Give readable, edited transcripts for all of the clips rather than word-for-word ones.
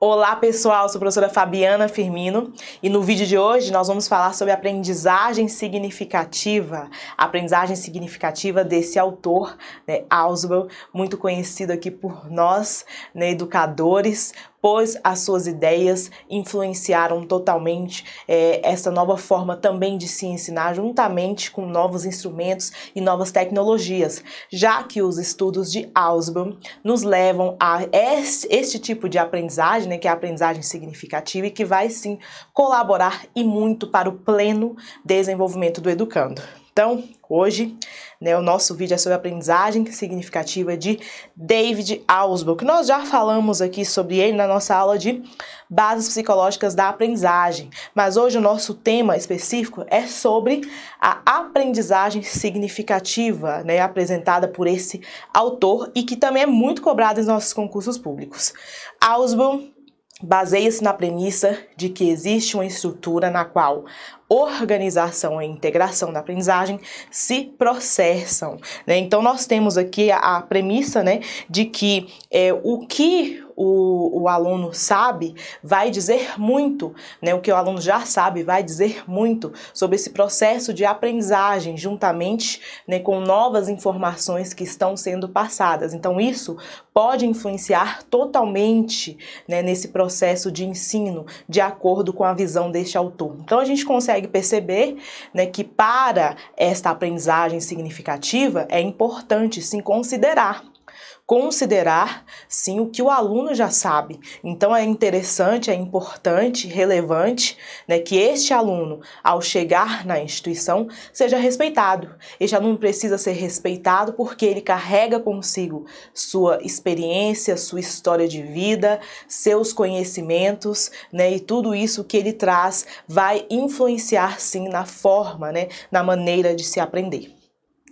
Olá pessoal, sou a professora Fabiana Firmino e no vídeo de hoje nós vamos falar sobre aprendizagem significativa. A aprendizagem significativa desse autor, Ausubel, muito conhecido aqui por nós, educadores, pois as suas ideias influenciaram totalmente essa nova forma também de se ensinar, juntamente com novos instrumentos e novas tecnologias, já que os estudos de Ausubel nos levam a este tipo de aprendizagem, que é a aprendizagem significativa e que vai sim colaborar e muito para o pleno desenvolvimento do educando. Então, hoje, o nosso vídeo é sobre a aprendizagem significativa de David Ausubel, que nós já falamos aqui sobre ele na nossa aula de bases psicológicas da aprendizagem. Mas hoje o nosso tema específico é sobre a aprendizagem significativa, apresentada por esse autor e que também é muito cobrada em nossos concursos públicos. Ausubel baseia-se na premissa de que existe uma estrutura na qual organização e integração da aprendizagem se processam. Então, nós temos aqui a premissa de que o que o aluno sabe vai dizer muito, o que o aluno já sabe vai dizer muito sobre esse processo de aprendizagem, juntamente com novas informações que estão sendo passadas. Então, isso pode influenciar totalmente nesse processo de ensino, de acordo com a visão deste autor. Então, a gente consegue perceber que para esta aprendizagem significativa é importante sim considerar, sim, o que o aluno já sabe. Então é interessante, é importante, relevante, que este aluno, ao chegar na instituição, seja respeitado. Este aluno precisa ser respeitado porque ele carrega consigo sua experiência, sua história de vida, seus conhecimentos, e tudo isso que ele traz vai influenciar sim na forma, na maneira de se aprender.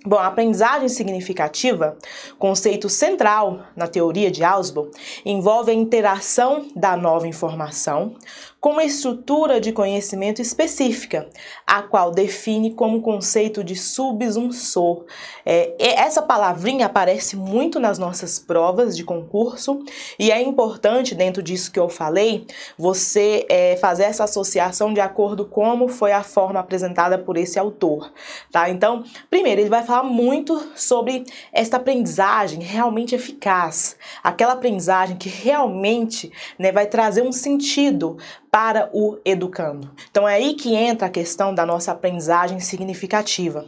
Bom, a aprendizagem significativa, conceito central na teoria de Ausubel, envolve a interação da nova informação com uma estrutura de conhecimento específica, a qual define como conceito de subsunsor. Essa palavrinha aparece muito nas nossas provas de concurso e é importante, dentro disso que eu falei, você fazer essa associação de acordo com como foi a forma apresentada por esse autor, tá? Então, primeiro, ele vai falar muito sobre esta aprendizagem realmente eficaz, aquela aprendizagem que realmente vai trazer um sentido para o educando. Então é aí que entra a questão da nossa aprendizagem significativa.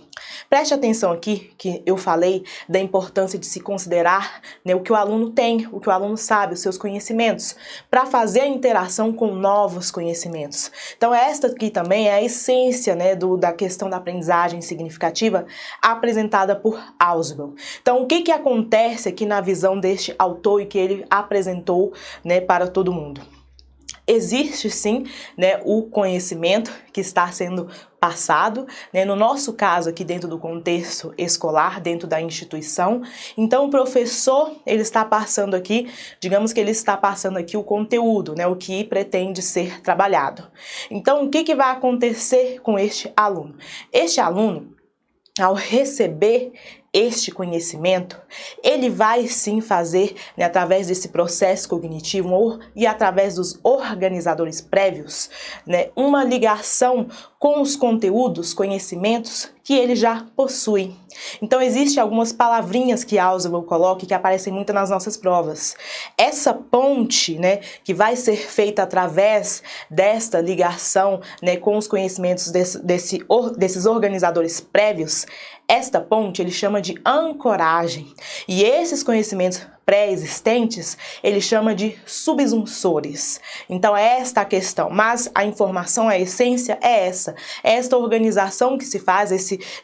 Preste atenção aqui que eu falei da importância de se considerar o que o aluno tem, o que o aluno sabe, os seus conhecimentos, para fazer a interação com novos conhecimentos. Então esta aqui também é a essência da questão da aprendizagem significativa apresentada por Ausubel. Então o que acontece aqui na visão deste autor e que ele apresentou para todo mundo? Existe sim o conhecimento que está sendo passado, no nosso caso aqui dentro do contexto escolar, dentro da instituição. Então o professor, ele está passando aqui, digamos que ele está passando aqui o conteúdo, o que pretende ser trabalhado. Então o que vai acontecer com este aluno? Este aluno, ao receber este conhecimento, ele vai sim fazer, através desse processo cognitivo e através dos organizadores prévios, uma ligação com os conteúdos, conhecimentos que ele já possui. Então, existem algumas palavrinhas que Ausubel coloca e que aparecem muito nas nossas provas. Essa ponte, que vai ser feita através desta ligação, com os conhecimentos desses organizadores prévios, esta ponte ele chama de ancoragem. E esses conhecimentos pré-existentes, ele chama de subsunsores. Então é esta a questão, mas a informação, a essência é essa. É esta organização que se faz,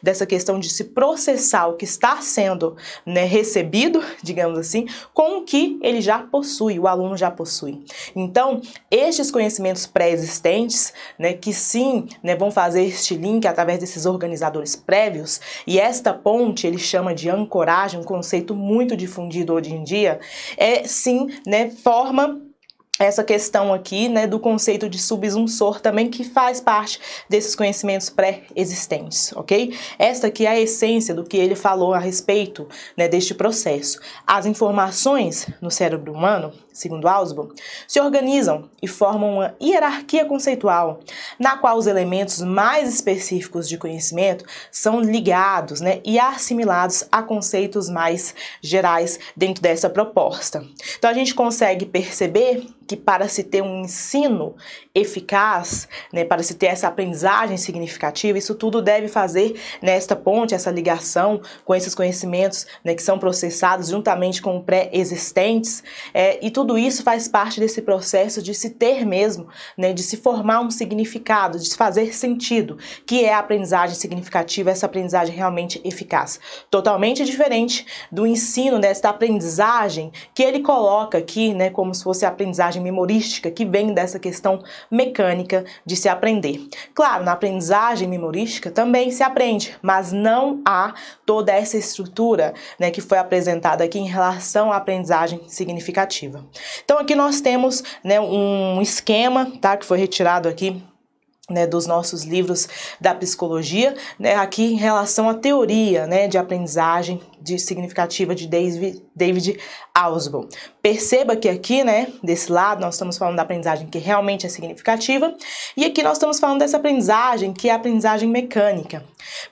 dessa questão de se processar o que está sendo recebido, digamos assim, com o que ele já possui, o aluno já possui. Então, estes conhecimentos pré-existentes, que sim, vão fazer este link através desses organizadores prévios, e esta ponte ele chama de ancoragem, um conceito muito difundido hoje em dia, é sim, forma essa questão aqui, né, do conceito de subsunsor também, que faz parte desses conhecimentos pré-existentes, ok? Esta aqui é a essência do que ele falou a respeito, né, deste processo. As informações no cérebro humano, segundo Ausubel, se organizam e formam uma hierarquia conceitual, na qual os elementos mais específicos de conhecimento são ligados, né, e assimilados a conceitos mais gerais dentro dessa proposta. Então a gente consegue perceber que para se ter um ensino eficaz, né, para se ter essa aprendizagem significativa, isso tudo deve fazer nesta ponte, essa ligação com esses conhecimentos, né, que são processados juntamente com pré-existentes, e tudo isso faz parte desse processo de se ter mesmo, né, de se formar um significado, de se fazer sentido, que é a aprendizagem significativa, essa aprendizagem realmente eficaz. Totalmente diferente do ensino, desta aprendizagem que ele coloca aqui, né, como se fosse a aprendizagem memorística, que vem dessa questão mecânica de se aprender. Claro, na aprendizagem memorística também se aprende, mas não há toda essa estrutura, né, que foi apresentada aqui em relação à aprendizagem significativa. Então aqui nós temos, né, um esquema, tá, que foi retirado aqui, né, dos nossos livros da psicologia, né, aqui em relação à teoria, né, de aprendizagem significativa de David Ausubel. Perceba que aqui, né, desse lado, nós estamos falando da aprendizagem que realmente é significativa, e aqui nós estamos falando dessa aprendizagem que é a aprendizagem mecânica.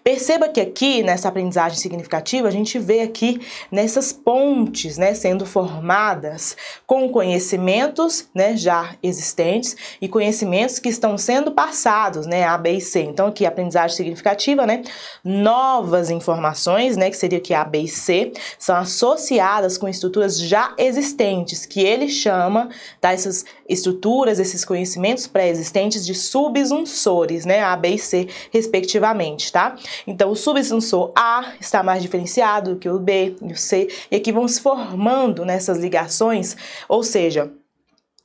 Perceba que aqui, nessa aprendizagem significativa, a gente vê aqui nessas pontes, né, sendo formadas com conhecimentos, né, já existentes e conhecimentos que estão sendo passados, né, A, B e C. Então aqui a aprendizagem significativa, né, novas informações, né, que seria aqui A, B e C, são associadas com estruturas já existentes, que ele chama, tá, essas estruturas, esses conhecimentos pré-existentes de subsunsores, né, A, B e C, respectivamente, tá? Então, o subsunsor A está mais diferenciado do que o B e o C, e aqui vão se formando nessas ligações, ou seja,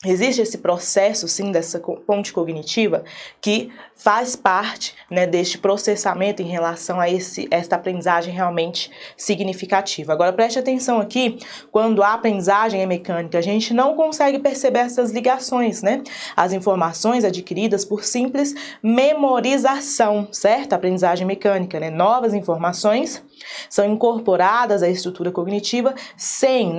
existe esse processo, sim, dessa ponte cognitiva que faz parte, né, deste processamento em relação a esta aprendizagem realmente significativa. Agora, preste atenção aqui, quando a aprendizagem é mecânica, a gente não consegue perceber essas ligações, né? As informações adquiridas por simples memorização, certo? A aprendizagem mecânica, né? Novas informações são incorporadas à estrutura cognitiva sem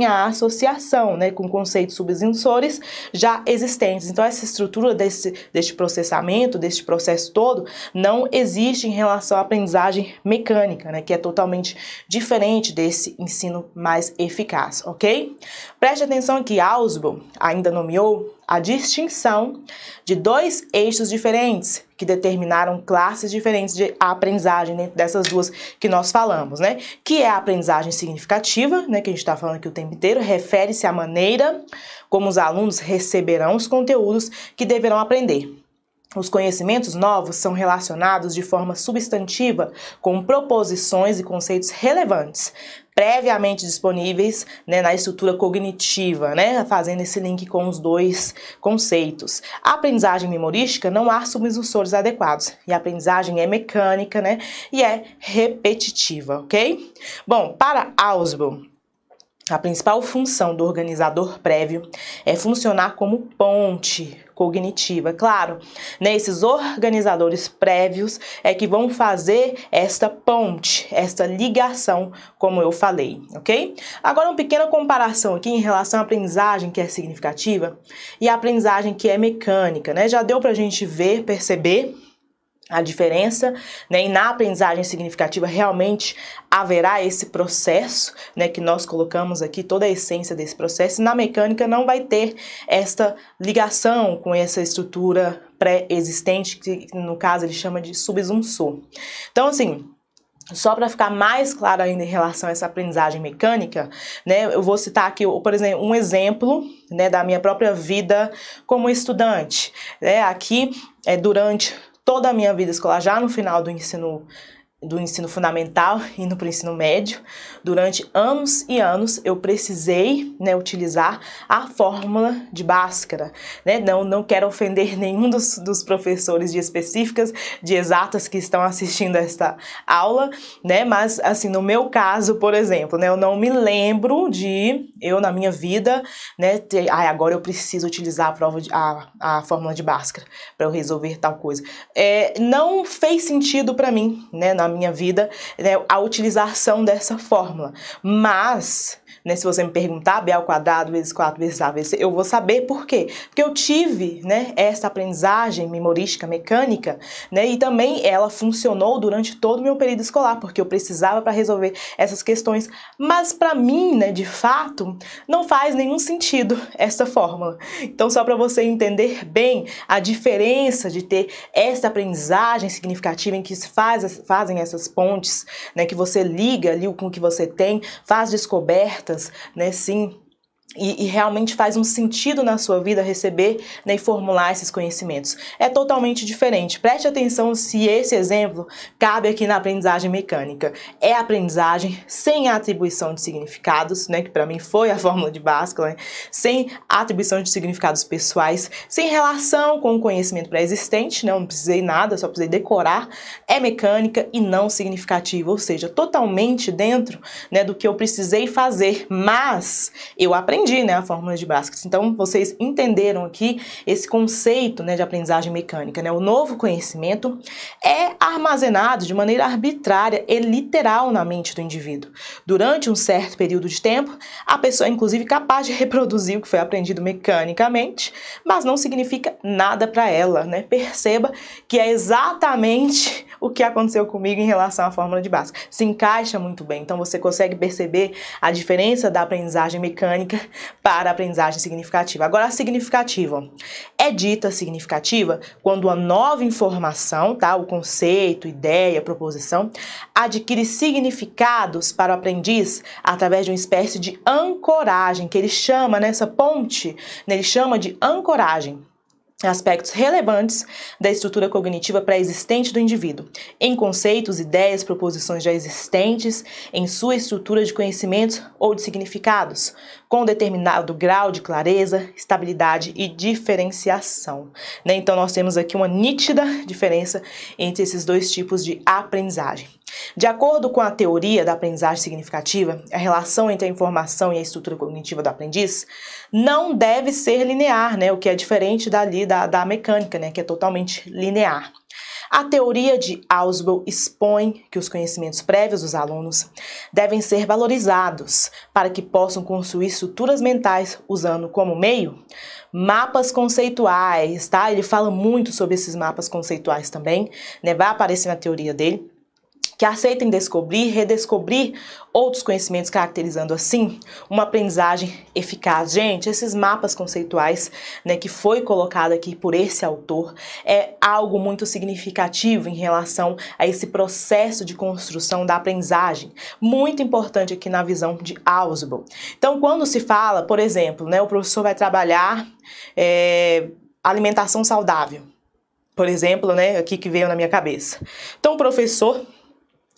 a associação, né, com conceitos subsunsores já existentes. Então, essa estrutura deste processamento, deste processo todo, não existe em relação à aprendizagem mecânica, né, que é totalmente diferente desse ensino mais eficaz, ok? Preste atenção que Ausubel ainda nomeou a distinção de dois eixos diferentes que determinaram classes diferentes de aprendizagem dentro dessas duas que nós falamos, né? Que é a aprendizagem significativa, né? Que a gente está falando aqui o tempo inteiro, refere-se à maneira como os alunos receberão os conteúdos que deverão aprender. Os conhecimentos novos são relacionados de forma substantiva com proposições e conceitos relevantes, previamente disponíveis, né, na estrutura cognitiva, né, fazendo esse link com os dois conceitos. A aprendizagem memorística não há subsunsores adequados, e a aprendizagem é mecânica, né, e é repetitiva, ok? Bom, para Ausubel, a principal função do organizador prévio é funcionar como ponte cognitiva. Claro, né, esses organizadores prévios é que vão fazer esta ponte, esta ligação, como eu falei, ok? Agora, uma pequena comparação aqui em relação à aprendizagem que é significativa e a aprendizagem que é mecânica, né? Já deu pra gente ver, perceber a diferença, né? E na aprendizagem significativa realmente haverá esse processo, né, que nós colocamos aqui, toda a essência desse processo, e na mecânica não vai ter esta ligação com essa estrutura pré-existente, que no caso ele chama de subsunsor. Então, assim, só para ficar mais claro ainda em relação a essa aprendizagem mecânica, né, eu vou citar aqui, por exemplo, um exemplo, né, da minha própria vida como estudante, né, aqui, durante toda a minha vida escolar, já no final do ensino do ensino fundamental, indo para o ensino médio, durante anos e anos eu precisei, né, utilizar a fórmula de Bhaskara, né? Não quero ofender nenhum dos professores de específicas, de exatas que estão assistindo esta aula, né? Mas assim, no meu caso, por exemplo, né, eu não me lembro de eu na minha vida, né, agora eu preciso utilizar a fórmula de Bhaskara para eu resolver tal coisa. Não fez sentido para mim, né, na minha vida, né, a utilização dessa fórmula, mas, né, se você me perguntar b ao quadrado vezes 4 vezes a vezes, eu vou saber por quê, porque eu tive, né, essa aprendizagem memorística mecânica, né, e também ela funcionou durante todo o meu período escolar, porque eu precisava para resolver essas questões, mas para mim, né, de fato, não faz nenhum sentido essa fórmula. Então, só para você entender bem a diferença de ter essa aprendizagem significativa em que se fazem essas pontes, né, que você liga ali com o que você tem, faz descobertas, né, sim, e realmente faz um sentido na sua vida receber, né, e formular esses conhecimentos. É totalmente diferente. Preste atenção se esse exemplo cabe aqui na aprendizagem mecânica. É aprendizagem sem atribuição de significados, né, que para mim foi a fórmula de Bhaskara, né, sem atribuição de significados pessoais, sem relação com o conhecimento pré-existente, né, eu não precisei nada, só precisei decorar. É mecânica e não significativa, ou seja, totalmente dentro, né, do que eu precisei fazer, mas eu aprendi, né, a fórmula de Bhaskara. Então, vocês entenderam aqui esse conceito, né, de aprendizagem mecânica, né? O novo conhecimento é armazenado de maneira arbitrária e literal na mente do indivíduo. Durante um certo período de tempo, a pessoa é inclusive capaz de reproduzir o que foi aprendido mecanicamente, mas não significa nada para ela, né? Perceba que é exatamente o que aconteceu comigo em relação à fórmula de Bhaskara. Se encaixa muito bem, então você consegue perceber a diferença da aprendizagem mecânica para a aprendizagem significativa. Agora, a significativa é dita significativa quando uma nova informação, tá? O conceito, ideia, proposição, adquire significados para o aprendiz através de uma espécie de ancoragem, que ele chama, nessa ponte, né, ele chama de ancoragem. Aspectos relevantes da estrutura cognitiva pré-existente do indivíduo, em conceitos, ideias, proposições já existentes, em sua estrutura de conhecimentos ou de significados, com determinado grau de clareza, estabilidade e diferenciação, né? Então, nós temos aqui uma nítida diferença entre esses dois tipos de aprendizagem. De acordo com a teoria da aprendizagem significativa, a relação entre a informação e a estrutura cognitiva do aprendiz não deve ser linear, né? O que é diferente da mecânica, né? Que é totalmente linear. A teoria de Ausubel expõe que os conhecimentos prévios dos alunos devem ser valorizados para que possam construir estruturas mentais usando como meio mapas conceituais, tá? Ele fala muito sobre esses mapas conceituais também, né? Vai aparecer na teoria dele, que aceitem descobrir, redescobrir outros conhecimentos, caracterizando assim uma aprendizagem eficaz. Gente, esses mapas conceituais, né, que foi colocado aqui por esse autor, é algo muito significativo em relação a esse processo de construção da aprendizagem, muito importante aqui na visão de Ausubel. Então, quando se fala, por exemplo, né, o professor vai trabalhar alimentação saudável, por exemplo, né, aqui que veio na minha cabeça. Então, o professor,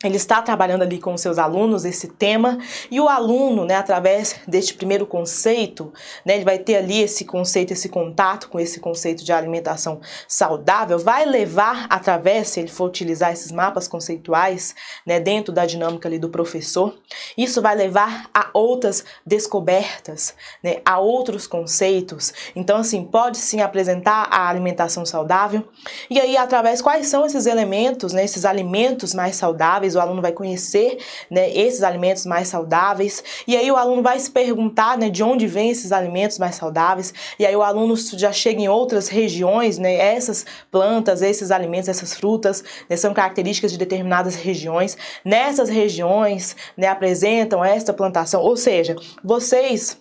ele está trabalhando ali com os seus alunos esse tema, e o aluno, né, através deste primeiro conceito, né, ele vai ter ali esse conceito, esse contato com esse conceito de alimentação saudável, vai levar através, se ele for utilizar esses mapas conceituais, né, dentro da dinâmica ali do professor, isso vai levar a outras descobertas, né, a outros conceitos. Então, assim, pode sim apresentar a alimentação saudável, e aí através quais são esses elementos, né, esses alimentos mais saudáveis, o aluno vai conhecer, né, esses alimentos mais saudáveis, e aí o aluno vai se perguntar, né, de onde vêm esses alimentos mais saudáveis, e aí o aluno já chega em outras regiões, né, essas plantas, esses alimentos, essas frutas, né, são características de determinadas regiões, nessas regiões, né, apresentam esta plantação, ou seja, vocês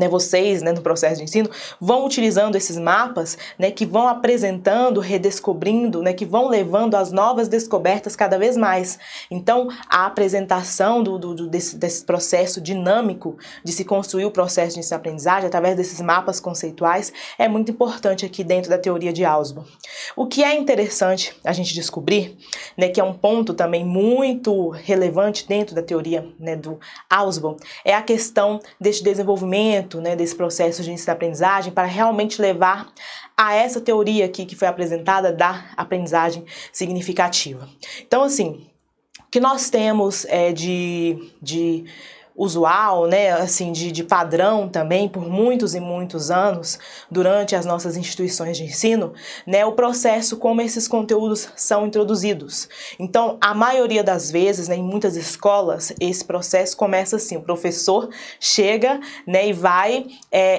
vocês, no processo de ensino, vão utilizando esses mapas, que vão apresentando, redescobrindo, que vão levando às novas descobertas cada vez mais. Então, a apresentação desse processo dinâmico de se construir o processo de ensino-aprendizagem através desses mapas conceituais é muito importante aqui dentro da teoria de Ausubel. O que é interessante a gente descobrir, que é um ponto também muito relevante dentro da teoria, do Ausubel, é a questão deste desenvolvimento, desse processo de ensino-aprendizagem para realmente levar a essa teoria aqui que foi apresentada da aprendizagem significativa. Então, assim, o que nós temos de usual, assim, de padrão também por muitos e muitos anos durante as nossas instituições de ensino, o processo como esses conteúdos são introduzidos. Então, a maioria das vezes, em muitas escolas, esse processo começa assim: o professor chega, e vai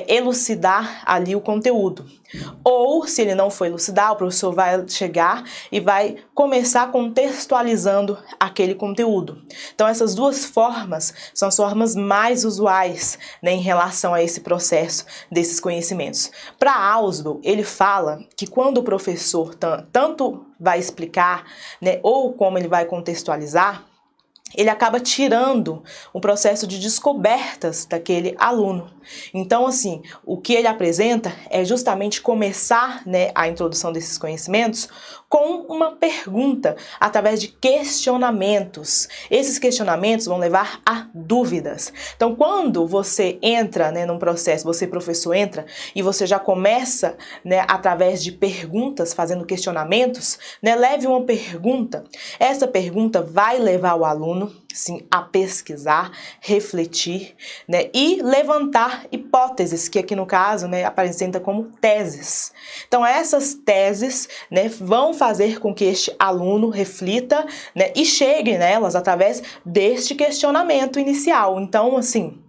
elucidar ali o conteúdo. Ou, se ele não for elucidar, o professor vai chegar e vai começar contextualizando aquele conteúdo. Então, essas duas formas são as formas mais usuais, em relação a esse processo desses conhecimentos. Para Ausubel, ele fala que quando o professor tanto vai explicar, ou como ele vai contextualizar, ele acaba tirando um processo de descobertas daquele aluno. Então, assim, o que ele apresenta é justamente começar, a introdução desses conhecimentos com uma pergunta, através de questionamentos. Esses questionamentos vão levar a dúvidas. Então, quando você entra, num processo, você, professor, entra e você já começa, através de perguntas, fazendo questionamentos, leve uma pergunta. Essa pergunta vai levar o aluno, sim, a pesquisar, refletir, e levantar hipóteses, que aqui no caso, apresenta como teses. Então, essas teses, vão fazer com que este aluno reflita, e chegue nelas através deste questionamento inicial. Então, assim,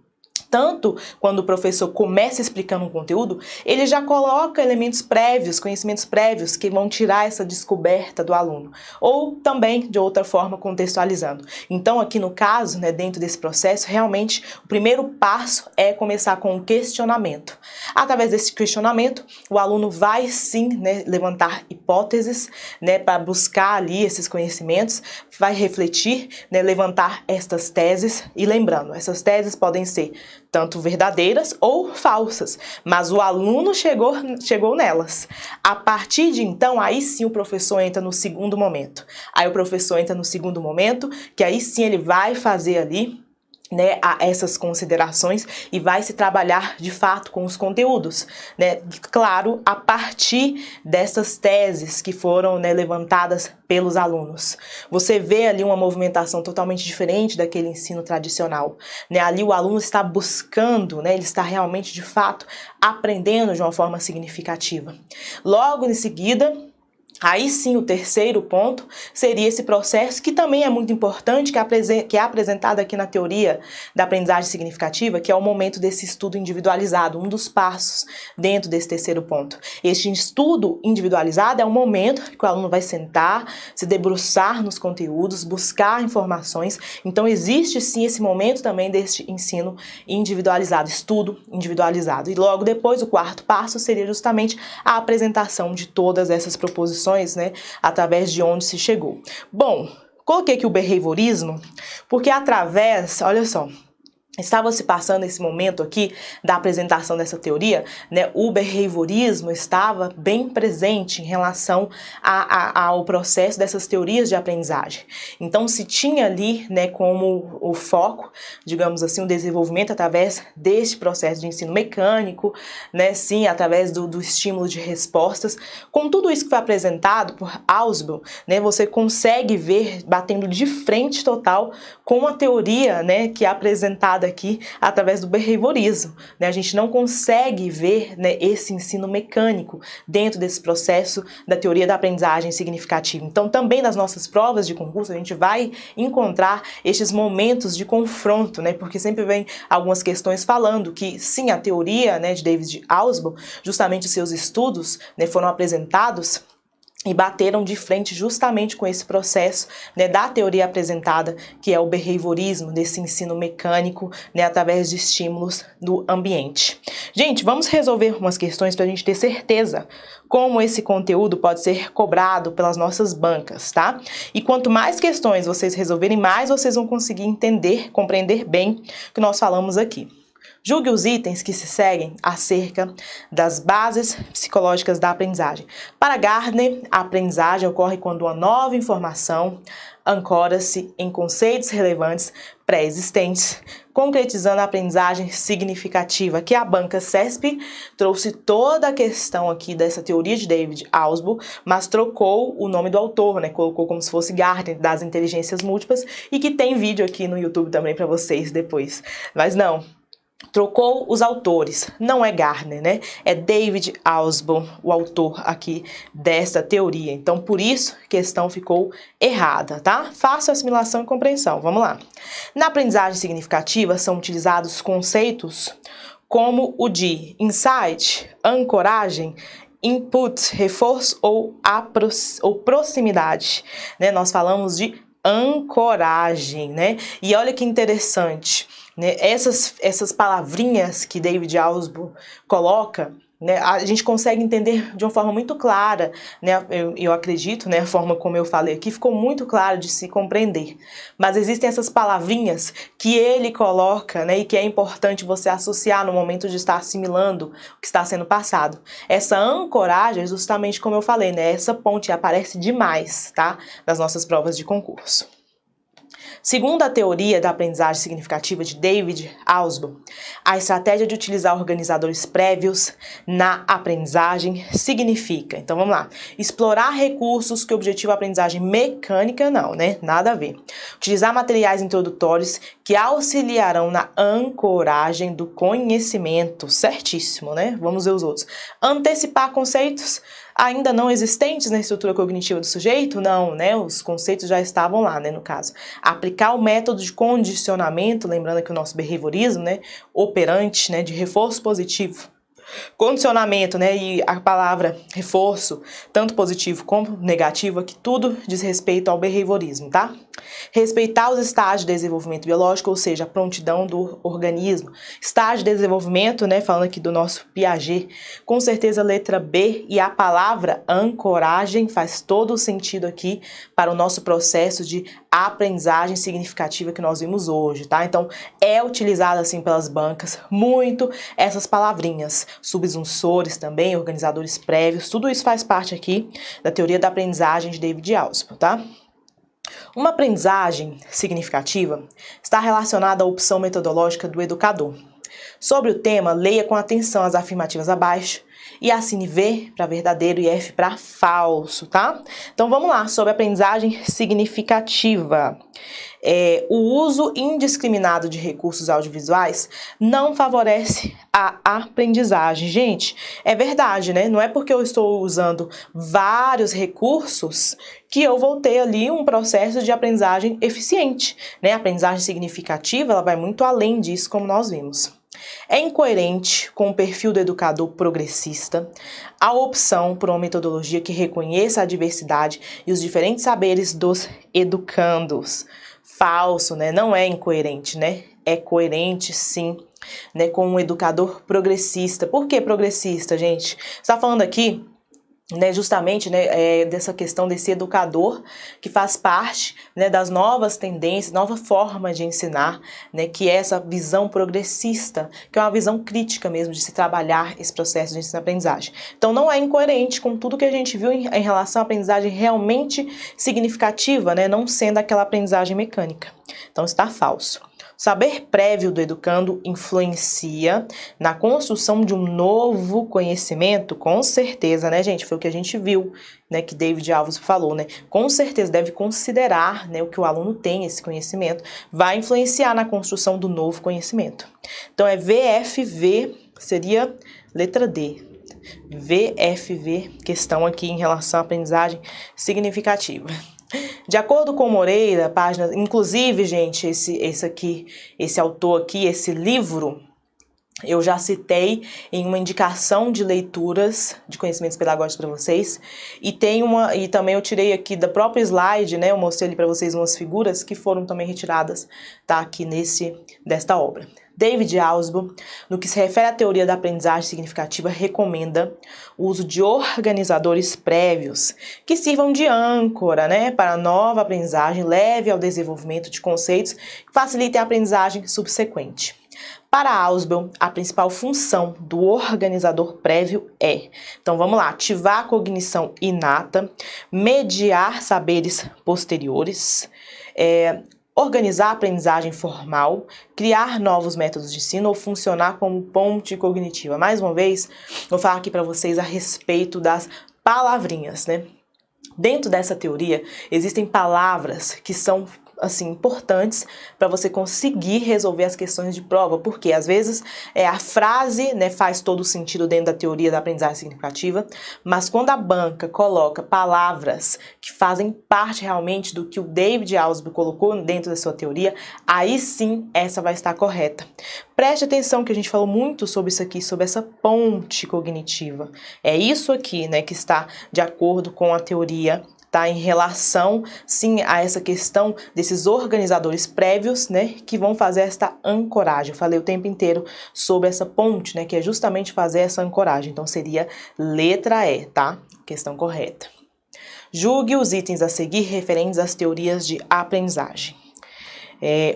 tanto quando o professor começa explicando um conteúdo, ele já coloca elementos prévios, conhecimentos prévios, que vão tirar essa descoberta do aluno. Ou também, de outra forma, contextualizando. Então, aqui no caso, dentro desse processo, realmente, o primeiro passo é começar com um questionamento. Através desse questionamento, o aluno vai, sim, levantar hipóteses, para buscar ali esses conhecimentos, vai refletir, levantar estas teses. E lembrando, essas teses podem ser tanto verdadeiras ou falsas, mas o aluno chegou nelas. A partir de então, aí sim o professor entra no segundo momento. Aí o professor entra no segundo momento, que aí sim ele vai fazer ali, a essas considerações e vai se trabalhar de fato com os conteúdos, claro, a partir dessas teses que foram, levantadas pelos alunos. Você vê ali uma movimentação totalmente diferente daquele ensino tradicional, ali o aluno está buscando, ele está realmente de fato aprendendo de uma forma significativa. Logo em seguida, aí sim, o terceiro ponto seria esse processo que também é muito importante, que é apresentado aqui na teoria da aprendizagem significativa, que é o momento desse estudo individualizado, um dos passos dentro desse terceiro ponto. Este estudo individualizado é o momento que o aluno vai sentar, se debruçar nos conteúdos, buscar informações. Então, existe sim esse momento também deste ensino individualizado, estudo individualizado. E logo depois, o quarto passo seria justamente a apresentação de todas essas proposições, através de onde se chegou. Bom, coloquei aqui o behaviorismo, porque através, olha só, estava se passando esse momento aqui da apresentação dessa teoria, o behaviorismo estava bem presente em relação ao processo dessas teorias de aprendizagem. Então, se tinha ali, como o foco, digamos assim, o desenvolvimento através deste processo de ensino mecânico, sim, através do estímulo de respostas. Com tudo isso que foi apresentado por Ausubel, você consegue ver, batendo de frente total com a teoria, que é apresentada aqui através do behaviorismo. A gente não consegue ver, esse ensino mecânico dentro desse processo da teoria da aprendizagem significativa. Então, também nas nossas provas de concurso, a gente vai encontrar estes momentos de confronto, porque sempre vem algumas questões falando que, sim, a teoria, de David Ausubel, justamente os seus estudos, foram apresentados e bateram de frente justamente com esse processo, né, da teoria apresentada, que é o behaviorismo, desse ensino mecânico, né, através de estímulos do ambiente. Gente, vamos resolver umas questões para a gente ter certeza como esse conteúdo pode ser cobrado pelas nossas bancas, tá? E quanto mais questões vocês resolverem, mais vocês vão conseguir entender, compreender bem o que nós falamos aqui. Julgue os itens que se seguem acerca das bases psicológicas da aprendizagem. Para Gardner, a aprendizagem ocorre quando uma nova informação ancora-se em conceitos relevantes pré-existentes, concretizando a aprendizagem significativa, que a banca CESP trouxe toda a questão aqui dessa teoria de David Ausubel, mas trocou o nome do autor, né? Colocou como se fosse Gardner, das inteligências múltiplas, e que tem vídeo aqui no YouTube também para vocês depois. Mas não, trocou os autores, não é Gardner, né? É David Ausubel, o autor aqui desta teoria. Então, por isso, a questão ficou errada, tá? Faça assimilação e compreensão. Vamos lá. Na aprendizagem significativa, são utilizados conceitos como o de insight, ancoragem, input, reforço ou proximidade, né? Nós falamos de ancoragem, né? E olha que interessante, né? Essas palavrinhas que David Ausubel coloca, né, a gente consegue entender de uma forma muito clara, né, eu acredito, né, a forma como eu falei aqui ficou muito claro de se compreender. Mas existem essas palavrinhas que ele coloca, né, e que é importante você associar no momento de estar assimilando o que está sendo passado. Essa ancoragem, justamente como eu falei, né, essa ponte aparece demais, tá, nas nossas provas de concurso. Segundo a teoria da aprendizagem significativa de David Ausubel, a estratégia de utilizar organizadores prévios na aprendizagem significa, então vamos lá, explorar recursos que objetivam a aprendizagem mecânica, não, né? Nada a ver. Utilizar materiais introdutórios que auxiliarão na ancoragem do conhecimento, certíssimo, né? Vamos ver os outros. Antecipar conceitos ainda não existentes na estrutura cognitiva do sujeito? Não, né? Os conceitos já estavam lá, né, no caso. Aplicar o método de condicionamento, lembrando que o nosso behaviorismo, né, operante, né, de reforço positivo. Condicionamento, né, e a palavra reforço, tanto positivo como negativo, aqui tudo diz respeito ao behaviorismo, tá? Respeitar os estágios de desenvolvimento biológico, ou seja, a prontidão do organismo. Estágio de desenvolvimento, né, falando aqui do nosso Piaget, com certeza letra B, e a palavra ancoragem faz todo o sentido aqui para o nosso processo de aprendizagem significativa que nós vimos hoje, tá? Então, é utilizado assim pelas bancas muito essas palavrinhas, subsunsores também, organizadores prévios, tudo isso faz parte aqui da teoria da aprendizagem de David Ausubel, tá? Uma aprendizagem significativa está relacionada à opção metodológica do educador. Sobre o tema, leia com atenção as afirmativas abaixo e assine V para verdadeiro e F para falso, tá? Então vamos lá, sobre aprendizagem significativa. O uso indiscriminado de recursos audiovisuais não favorece a aprendizagem. Gente, é verdade, né? Não é porque eu estou usando vários recursos que eu vou ter ali um processo de aprendizagem eficiente, né? A aprendizagem significativa, ela vai muito além disso, como nós vimos. É incoerente com o perfil do educador progressista a opção por uma metodologia que reconheça a diversidade e os diferentes saberes dos educandos. Falso, né? Não é incoerente, né? É coerente, sim, né? Com um educador progressista. Por que progressista, gente? Você está falando aqui, né, justamente, né, dessa questão desse educador que faz parte, né, das novas tendências, nova forma de ensinar, né, que é essa visão progressista, que é uma visão crítica mesmo de se trabalhar esse processo de ensino-aprendizagem. Então não é incoerente com tudo que a gente viu em relação à aprendizagem realmente significativa, né, não sendo aquela aprendizagem mecânica. Então está falso. Saber prévio do educando influencia na construção de um novo conhecimento, com certeza, né, gente? Foi o que a gente viu, né, que David Alves falou, né? Com certeza deve considerar, né, o que o aluno tem, esse conhecimento, vai influenciar na construção do novo conhecimento. Então é VFV, seria letra D. VFV, questão aqui em relação à aprendizagem significativa. De acordo com Moreira, página, inclusive, gente, esse autor aqui, esse livro, eu já citei em uma indicação de leituras de conhecimentos pedagógicos para vocês, e também eu tirei aqui da própria slide, né, eu mostrei ali para vocês umas figuras que foram também retiradas, tá, aqui desta obra. David Ausubel, no que se refere à teoria da aprendizagem significativa, recomenda o uso de organizadores prévios que sirvam de âncora, né, para a nova aprendizagem, leve ao desenvolvimento de conceitos que facilitem a aprendizagem subsequente. Para Ausubel, a principal função do organizador prévio é, então vamos lá, ativar a cognição inata, mediar saberes posteriores, organizar a aprendizagem formal, criar novos métodos de ensino ou funcionar como ponte cognitiva. Mais uma vez, vou falar aqui para vocês a respeito das palavrinhas, né? Dentro dessa teoria, existem palavras que são assim, importantes para você conseguir resolver as questões de prova, porque às vezes a frase, né, faz todo o sentido dentro da teoria da aprendizagem significativa, mas quando a banca coloca palavras que fazem parte realmente do que o David Ausubel colocou dentro da sua teoria, aí sim essa vai estar correta. Preste atenção que a gente falou muito sobre isso aqui, sobre essa ponte cognitiva. É isso aqui, né, que está de acordo com a teoria, tá, em relação, sim, a essa questão desses organizadores prévios, né, que vão fazer esta ancoragem. Eu falei o tempo inteiro sobre essa ponte, né, que é justamente fazer essa ancoragem. Então, seria letra E, tá? Questão correta. Julgue os itens a seguir referentes às teorias de aprendizagem.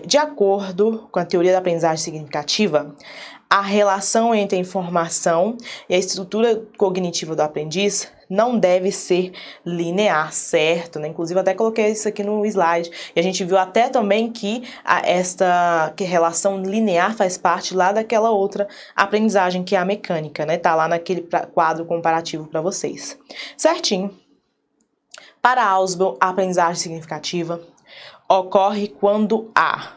De acordo com a teoria da aprendizagem significativa, a relação entre a informação e a estrutura cognitiva do aprendiz não deve ser linear, certo? Né? Inclusive, até coloquei isso aqui no slide. E a gente viu até também que esta relação linear faz parte lá daquela outra aprendizagem, que é a mecânica, né? Tá lá naquele quadro comparativo para vocês. Certinho. Para Ausubel, a aprendizagem significativa ocorre quando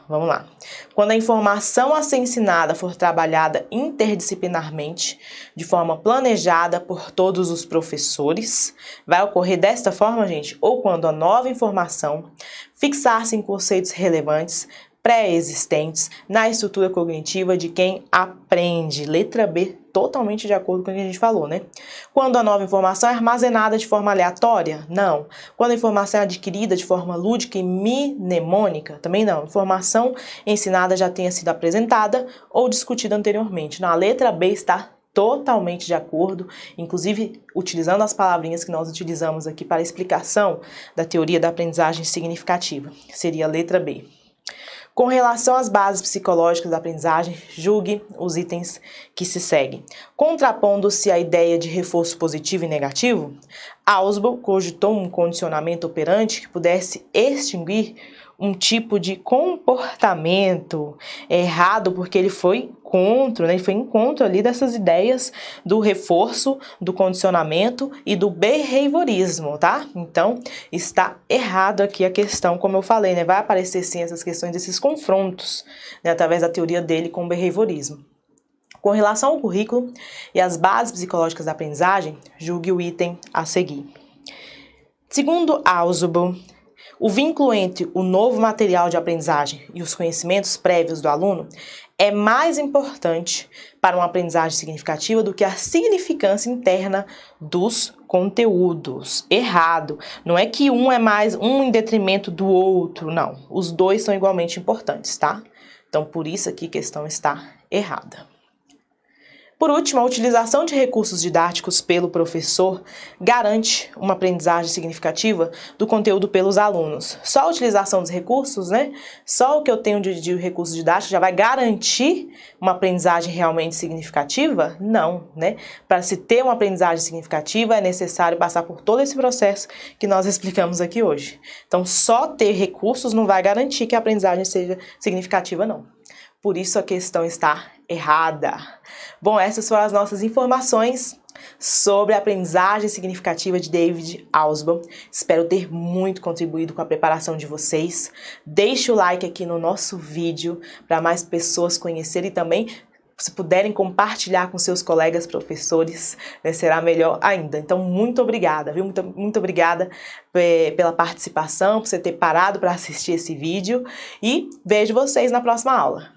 vamos lá, quando a informação a ser ensinada for trabalhada interdisciplinarmente, de forma planejada por todos os professores, vai ocorrer desta forma, gente, ou quando a nova informação fixar-se em conceitos relevantes, pré-existentes, na estrutura cognitiva de quem aprende. Letra B, totalmente de acordo com o que a gente falou, né? Quando a nova informação é armazenada de forma aleatória? Não. Quando a informação é adquirida de forma lúdica e mnemônica? Também não. Informação ensinada já tenha sido apresentada ou discutida anteriormente. Na letra B está totalmente de acordo, inclusive utilizando as palavrinhas que nós utilizamos aqui para a explicação da teoria da aprendizagem significativa. Seria a letra B. Com relação às bases psicológicas da aprendizagem, julgue os itens que se seguem. Contrapondo-se à ideia de reforço positivo e negativo, Ausubel cogitou um condicionamento operante que pudesse extinguir um tipo de comportamento errado, porque ele foi contra, né? Ele foi em contra ali dessas ideias do reforço, do condicionamento e do behaviorismo, tá? Então, está errado aqui a questão, como eu falei, né? Vai aparecer sim essas questões desses confrontos, né? Através da teoria dele com o behaviorismo. Com relação ao currículo e às bases psicológicas da aprendizagem, julgue o item a seguir. Segundo Ausubel, o vínculo entre o novo material de aprendizagem e os conhecimentos prévios do aluno é mais importante para uma aprendizagem significativa do que a significância interna dos conteúdos. Errado. Não é que um é mais um em detrimento do outro, não. Os dois são igualmente importantes, tá? Então, por isso aqui a questão está errada. Por último, a utilização de recursos didáticos pelo professor garante uma aprendizagem significativa do conteúdo pelos alunos. Só a utilização dos recursos, né? Só o que eu tenho de recursos didáticos já vai garantir uma aprendizagem realmente significativa? Não, né? Para se ter uma aprendizagem significativa é necessário passar por todo esse processo que nós explicamos aqui hoje. Então, só ter recursos não vai garantir que a aprendizagem seja significativa, não. Por isso a questão está errada. Bom, essas foram as nossas informações sobre a aprendizagem significativa de David Ausubel. Espero ter muito contribuído com a preparação de vocês. Deixe o like aqui no nosso vídeo para mais pessoas conhecerem e também, se puderem compartilhar com seus colegas professores, né, será melhor ainda. Então, muito obrigada, viu? Muito obrigada pela participação, por você ter parado para assistir esse vídeo e vejo vocês na próxima aula.